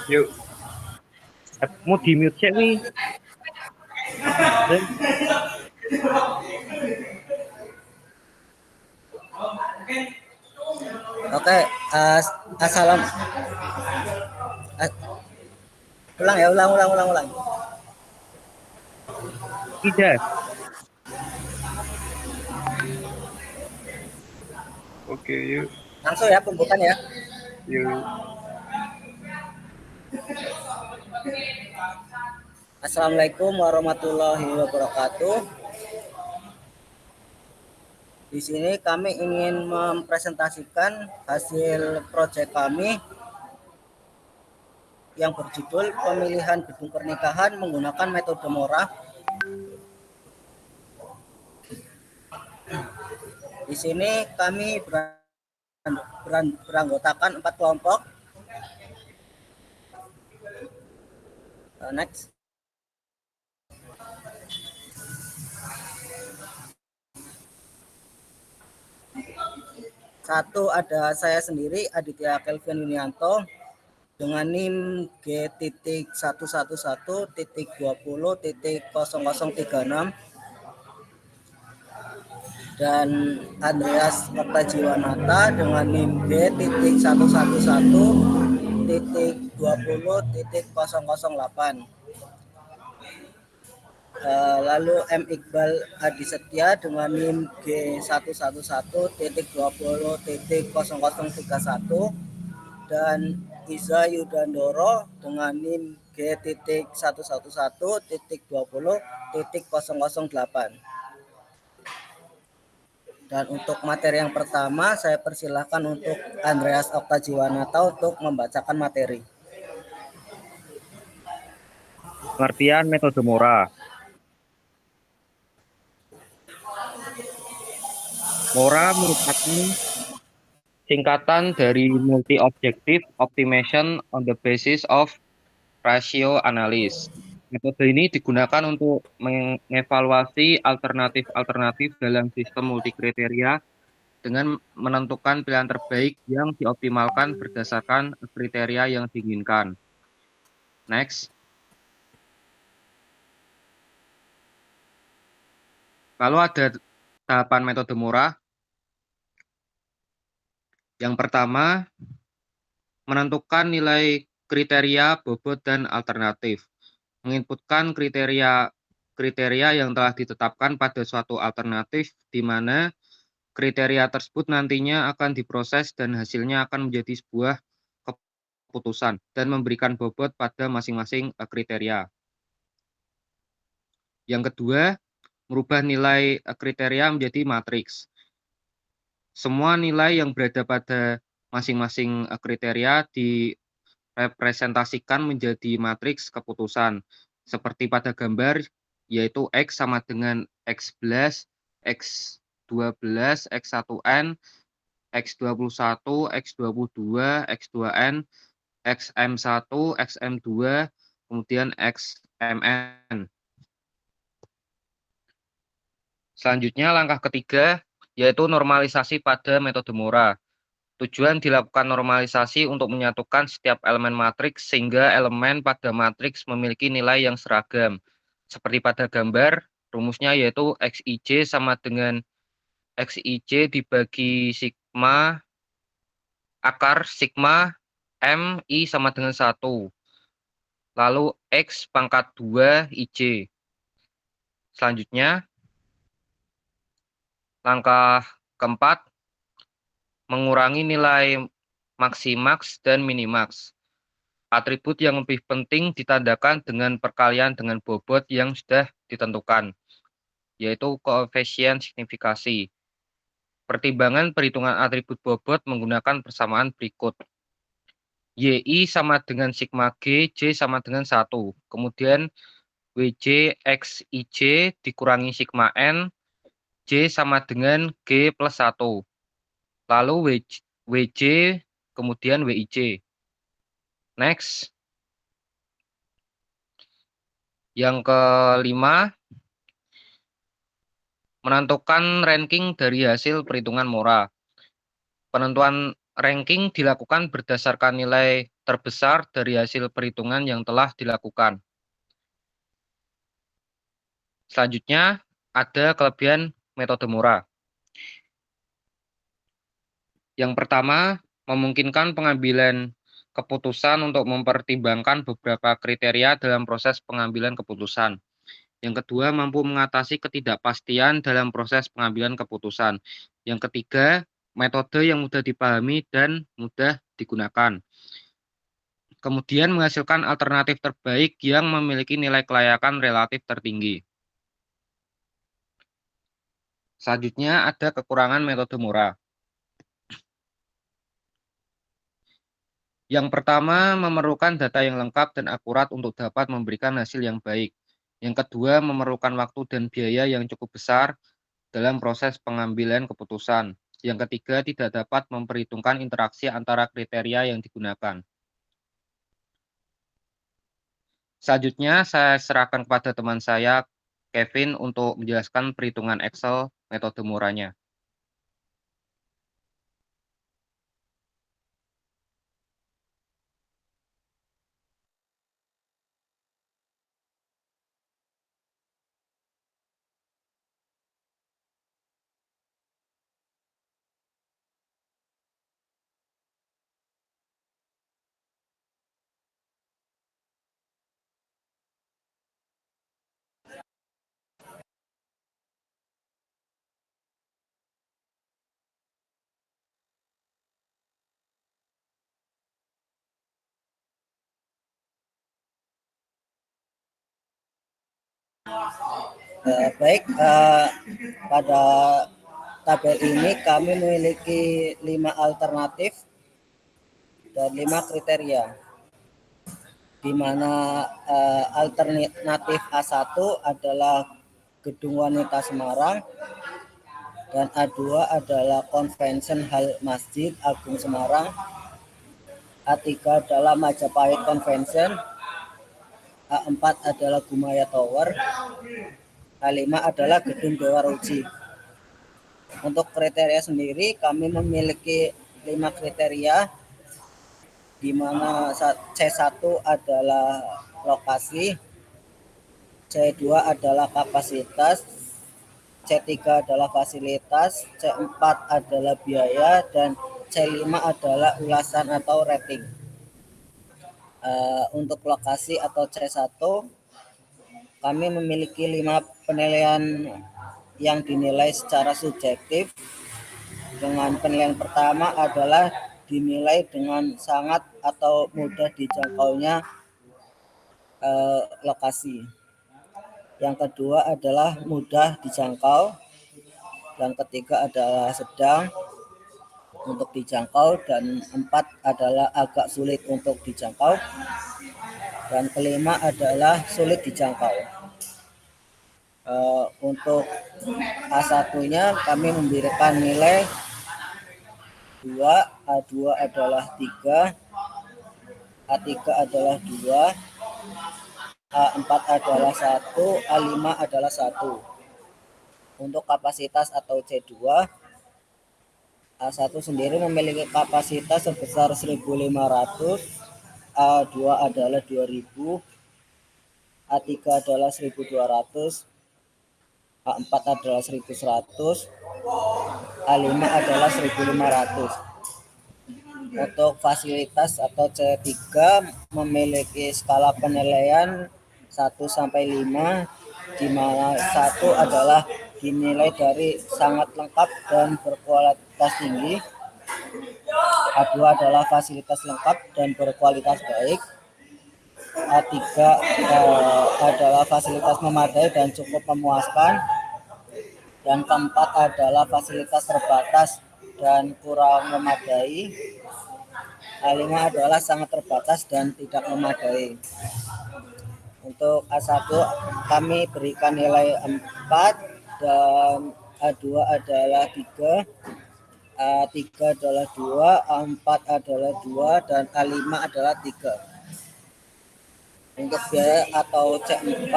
Yuk, mau di mute cek wi. Dan Oke, assalam. Ulang ya, ulang. tidak. Oke, yuk. Langsung ya pembukaan ya. Yuk. Assalamualaikum warahmatullahi wabarakatuh. Di sini kami ingin mempresentasikan hasil proyek kami yang berjudul pemilihan gedung pernikahan menggunakan metode Mora. Di sini kami beranggotakan 4 kelompok. Next. Satu ada saya sendiri, Aditya Kelvin Yunianto, dengan NIM G.111.20.0036 dan Andreas Oktajiwanata dengan NIM G.111.20.0008. Lalu M. Iqbal Adi Setia dengan NIM G111.20.0031 dan Iza Yudandoro dengan NIM G.111.20.0008. Dan untuk materi yang pertama, saya persilahkan untuk Andreas Oktajiwanata untuk membacakan materi. Pengertian metode Mora. Mora merupakan singkatan dari multi-objective optimization on the basis of ratio analysis. Metode ini digunakan untuk mengevaluasi alternatif-alternatif dalam sistem multikriteria dengan menentukan pilihan terbaik yang dioptimalkan berdasarkan kriteria yang diinginkan. Next. Lalu ada tahapan metode Mora. Yang pertama, menentukan nilai kriteria, bobot, dan alternatif. Menginputkan kriteria yang telah ditetapkan pada suatu alternatif, di mana kriteria tersebut nantinya akan diproses dan hasilnya akan menjadi sebuah keputusan dan memberikan bobot pada masing-masing kriteria. Yang kedua, merubah nilai kriteria menjadi matriks. Semua nilai yang berada pada masing-masing kriteria direpresentasikan menjadi matriks keputusan. Seperti pada gambar, yaitu X sama dengan X11, X12, X1N, X21, X22, X2N, XM1, XM2, kemudian XMN. Selanjutnya langkah ketiga yaitu normalisasi pada metode Mora. Tujuan dilakukan normalisasi untuk menyatukan setiap elemen matriks sehingga elemen pada matriks memiliki nilai yang seragam. Seperti pada gambar, rumusnya yaitu XIJ sama dengan XIJ dibagi sigma akar sigma M I sama dengan 1. Lalu X pangkat 2 IJ. Selanjutnya, langkah keempat, mengurangi nilai maksimaks dan minimaks. Atribut yang lebih penting ditandakan dengan perkalian dengan bobot yang sudah ditentukan, yaitu koefisien signifikasi. Pertimbangan perhitungan atribut bobot menggunakan persamaan berikut. YI sama dengan sigma G, J sama dengan 1. Kemudian WJ X IJ dikurangi sigma N, J sama dengan G plus 1. Lalu WJ kemudian WIJ. Next. Yang kelima, menentukan ranking dari hasil perhitungan Mora. Penentuan Ranking dilakukan berdasarkan nilai terbesar dari hasil perhitungan yang telah dilakukan. Selanjutnya, ada kelebihan metode Mora. Yang pertama, memungkinkan pengambilan keputusan untuk mempertimbangkan beberapa kriteria dalam proses pengambilan keputusan. Yang kedua, mampu mengatasi ketidakpastian dalam proses pengambilan keputusan. Yang ketiga, metode yang mudah dipahami dan mudah digunakan. Kemudian menghasilkan alternatif terbaik yang memiliki nilai kelayakan relatif tertinggi. Selanjutnya ada kekurangan metode Mora. Yang pertama, memerlukan data yang lengkap dan akurat untuk dapat memberikan hasil yang baik. Yang kedua, memerlukan waktu dan biaya yang cukup besar dalam proses pengambilan keputusan. Yang ketiga, tidak dapat memperhitungkan interaksi antara kriteria yang digunakan. Selanjutnya, saya serahkan kepada teman saya, Kevin, untuk menjelaskan perhitungan Excel metode Muranya. Baik, pada tabel ini kami memiliki 5 alternatif dan 5 kriteria, di mana alternatif A1 adalah Gedung Wanita Semarang, dan A2 adalah Convention Hall Masjid Agung Semarang, A3 adalah Majapahit Convention, A4 adalah Gumaya Tower, A5 adalah Gedung Dewa Ruci. Untuk kriteria sendiri kami memiliki 5 kriteria, di mana C1 adalah lokasi, C2 adalah kapasitas, C3 adalah fasilitas, C4 adalah biaya, dan C5 adalah ulasan atau rating. Untuk lokasi atau C1, kami memiliki 5 penilaian yang dinilai secara subjektif. Dengan penilaian pertama adalah dinilai dengan sangat atau mudah dijangkaunya lokasi. Yang kedua adalah mudah dijangkau. Yang ketiga adalah sedang untuk dijangkau, dan 4 adalah agak sulit untuk dijangkau, dan kelima adalah sulit dijangkau. Untuk A1-nya kami memberikan nilai 2, A2 adalah 3, A3 adalah 2, A4 adalah 1, A5 adalah 1. Untuk kapasitas atau C2, A1 sendiri memiliki kapasitas sebesar 1.500, A2 adalah 2.000, A3 adalah 1.200, A4 adalah 1.100, A5 adalah 1.500. Untuk fasilitas atau C3 memiliki skala penilaian 1 sampai 5, di mana 1 adalah dinilai dari sangat lengkap dan berkualitas tinggi, A2 adalah fasilitas lengkap dan berkualitas baik, A3 adalah fasilitas memadai dan cukup memuaskan, dan keempat adalah fasilitas terbatas dan kurang memadai, A5 adalah sangat terbatas dan tidak memadai. Untuk A1 kami berikan nilai 4, dan A2 adalah 3, A3 adalah 2, A4 adalah 2, dan A5 adalah 3. Untuk biaya atau C4,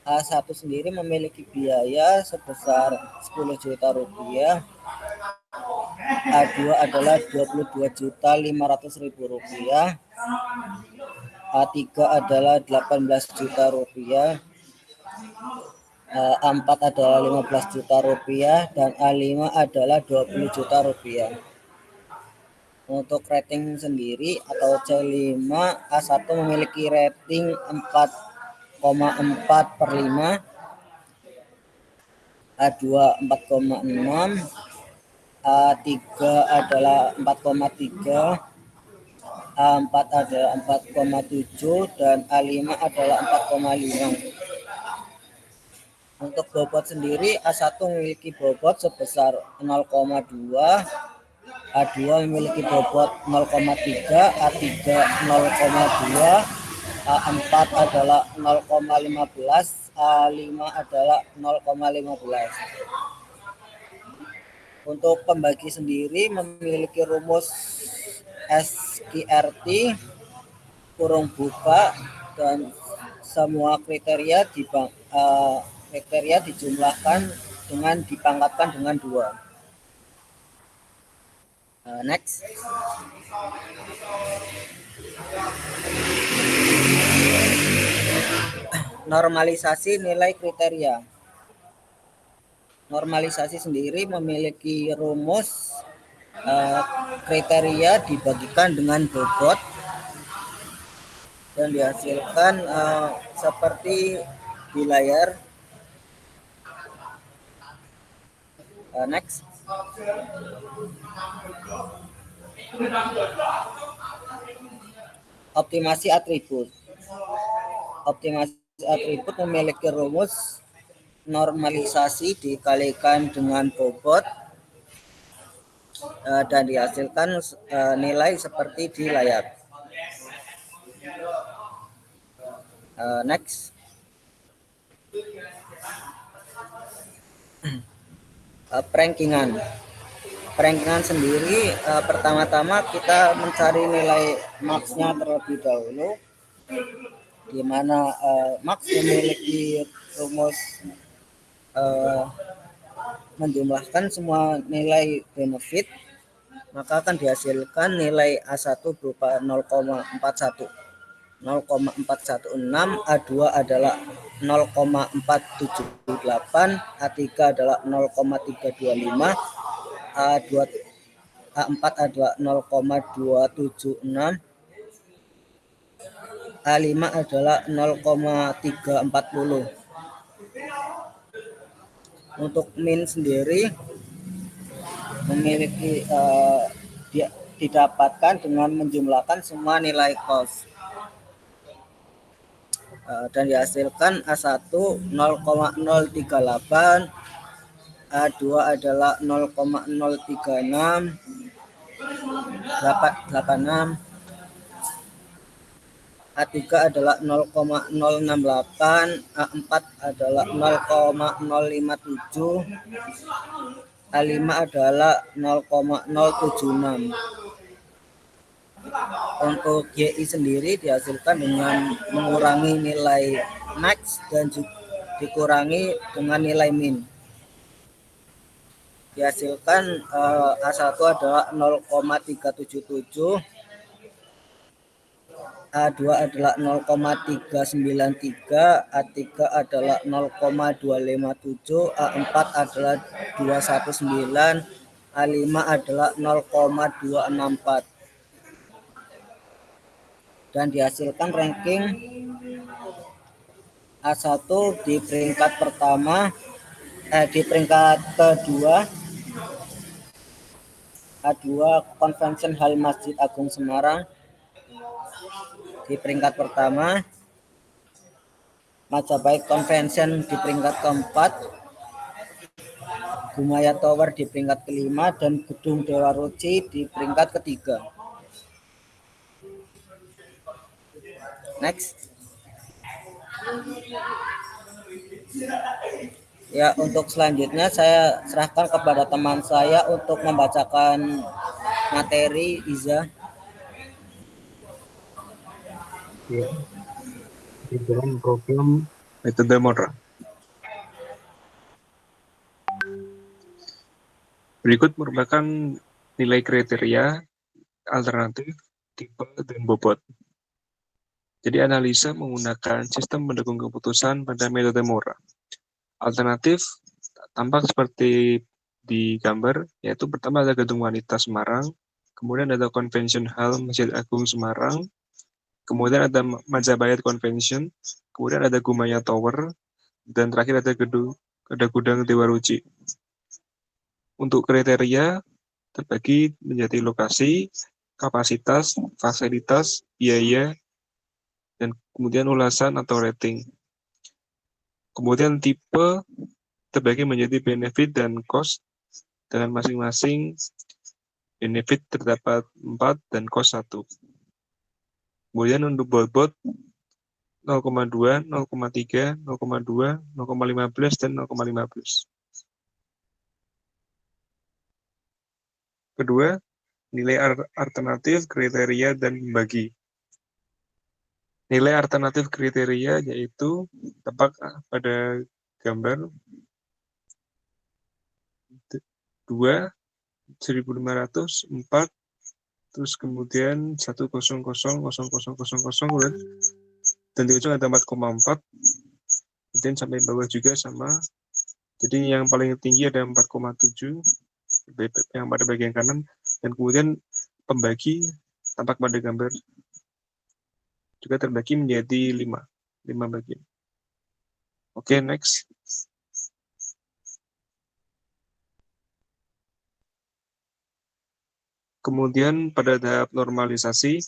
A1 sendiri memiliki biaya sebesar 10 juta rupiah, A2 adalah Rp22.500.000, A3 adalah Rp18 juta, A4 adalah Rp15 juta, dan A5 adalah Rp20 juta. Untuk rating sendiri atau C5, A1 memiliki rating 4,4/5, A2 4,6, A3 adalah 4,3, A4 adalah 4,7, dan A5 adalah 4,5. Untuk bobot sendiri, A1 memiliki bobot sebesar 0,2, A2 memiliki bobot 0,3, A3 0,2, A4 adalah 0,15, A5 adalah 0,15. Untuk pembagi sendiri memiliki rumus SQRT kurung buka, dan semua kriteria dijumlahkan dengan dipangkatkan dengan 2. Next. Normalisasi nilai kriteria. Normalisasi sendiri memiliki rumus kriteria dibagikan dengan bobot dan dihasilkan seperti di layar. Next. Optimasi atribut. Optimasi atribut memiliki rumus normalisasi dikalikan dengan bobot dan dihasilkan nilai seperti di layar. Next. Perankingan. Perankingan sendiri pertama-tama kita mencari nilai max-nya terlebih dahulu, di mana max memiliki rumus menjumlahkan semua nilai benefit, maka akan dihasilkan nilai A1 berupa 0,41. 0,416, A2 adalah 0,478, A3 adalah 0,325, A4 adalah 0,276, A5 adalah 0,340. Untuk min sendiri memiliki didapatkan dengan menjumlahkan semua nilai cost. Dan dihasilkan A1 0,038, A2 adalah 0,036, 86, A3 adalah 0,068, A4 adalah 0,057, A5 adalah 0,076. Untuk GI sendiri dihasilkan dengan mengurangi nilai max dan dikurangi dengan nilai min. Dihasilkan A1 adalah 0,377, A2 adalah 0,393, A3 adalah 0,257, A4 adalah 219, A5 adalah 0,264. Dan dihasilkan ranking A1 di peringkat pertama, di peringkat kedua, A2 Convention Hall Masjid Agung Semarang di peringkat pertama, Majapahit Convention di peringkat keempat, Gumaya Tower di peringkat kelima, dan Gedung Dewa Ruci di peringkat ketiga. Next. Ya, untuk selanjutnya saya serahkan kepada teman saya untuk membacakan materi. Iza. Ya. Di dalam program metode Monroe. Berikut merupakan nilai kriteria, alternatif, tipe, dan bobot. Jadi analisa menggunakan sistem pendukung keputusan pada metode Mora. Alternatif tampak seperti di gambar, yaitu pertama ada Gedung Wanita Semarang, kemudian ada Convention Hall Masjid Agung Semarang, kemudian ada Majapahit Convention, kemudian ada Gumaya Tower, dan terakhir ada Gudang Dewa Ruci. Untuk kriteria terbagi menjadi lokasi, kapasitas, fasilitas, biaya, dan kemudian ulasan atau rating. Kemudian tipe terbagi menjadi benefit dan cost, dengan masing-masing benefit terdapat 4 dan cost 1. Kemudian untuk bobot 0,2, 0,3, 0,2, 0,15, dan 0,15. Kedua, nilai alternatif, kriteria, dan membagi. Nilai alternatif kriteria yaitu tampak pada gambar 2, 1500, 4, terus kemudian 100,000, dan di ujung ada 4,4, kemudian sampai bawah juga sama. Jadi yang paling tinggi ada 4,7 yang pada bagian kanan, dan kemudian pembagi tampak pada gambar juga terbagi menjadi 5 bagian. Oke, next. Kemudian pada tahap normalisasi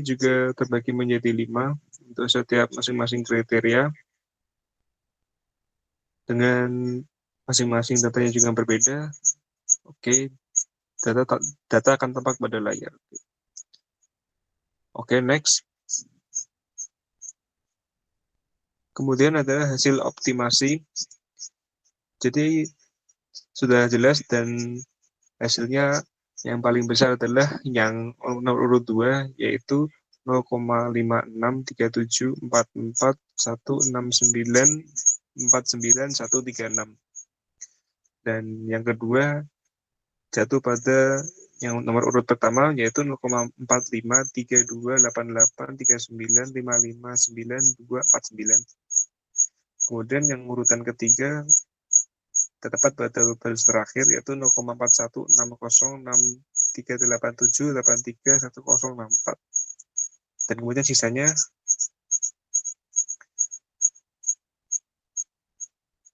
juga terbagi menjadi 5 untuk setiap masing-masing kriteria, dengan masing-masing datanya juga berbeda. Oke, data akan tampak pada layar. Oke, next. Kemudian adalah hasil optimasi. Jadi sudah jelas, dan hasilnya yang paling besar adalah yang nomor urut 2, yaitu 0,563744169139 dan yang kedua jatuh pada yang nomor urut pertama, yaitu 0,45328839559249. Kemudian yang urutan ketiga terdapat pada baris terakhir, yaitu 0,41606387831064. Dan kemudian sisanya.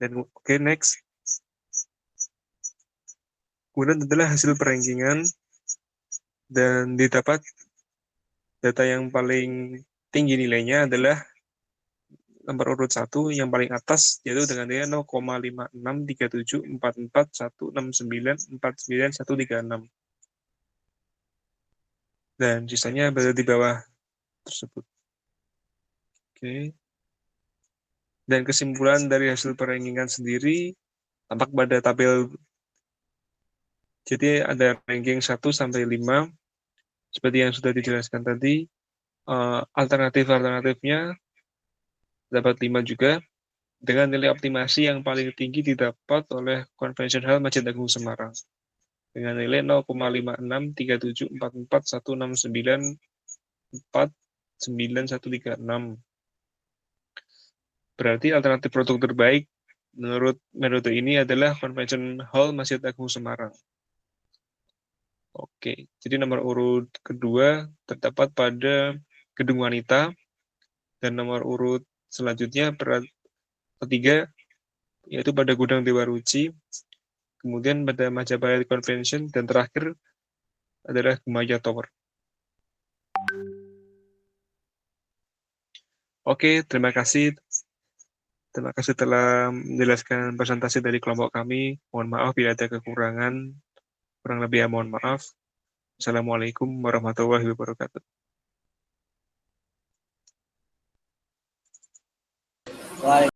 Dan oke, next. Kemudian adalah hasil perankingan, dan didapat data yang paling tinggi nilainya adalah nomor urut 1 yang paling atas, yaitu dengan nilai 0,56374416949136. Dan sisanya berada di bawah tersebut. Oke. Dan kesimpulan dari hasil perankingan sendiri tampak pada tabel. Jadi ada ranking 1 sampai 5 seperti yang sudah dijelaskan tadi. Alternatifnya dapat 5 juga, dengan nilai optimasi yang paling tinggi didapat oleh Convention Hall Masjid Agung Semarang dengan nilai 0,56374416949136. Berarti alternatif produk terbaik menurut metode ini adalah Convention Hall Masjid Agung Semarang. Oke, jadi nomor urut kedua terdapat pada Gedung Wanita, dan nomor urut selanjutnya ketiga yaitu pada Gudang Dewa Ruci, kemudian pada Majapahit Convention, dan terakhir adalah Gumaya Tower. Oke, terima kasih. Terima kasih telah menjelaskan presentasi dari kelompok kami. Mohon maaf bila ada kekurangan. Kurang lebih mohon maaf. Assalamualaikum warahmatullahi wabarakatuh.